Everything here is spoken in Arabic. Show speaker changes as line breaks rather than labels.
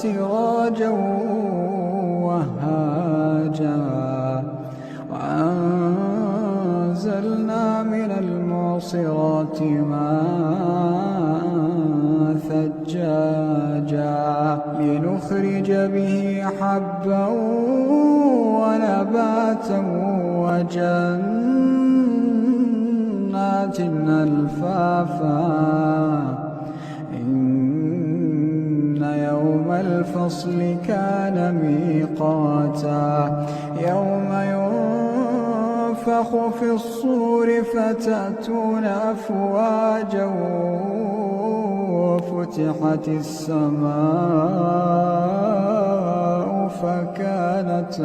سراجا وهاجا وأنزلنا من المعصرات ماء ثجاجا لنخرج به حبا ونباتا وجنات ألفافا إن يوم الفصل كان ميقاتا يوم ينفخ في الصور فتأتون أفواجا وفتحت السماء فكانت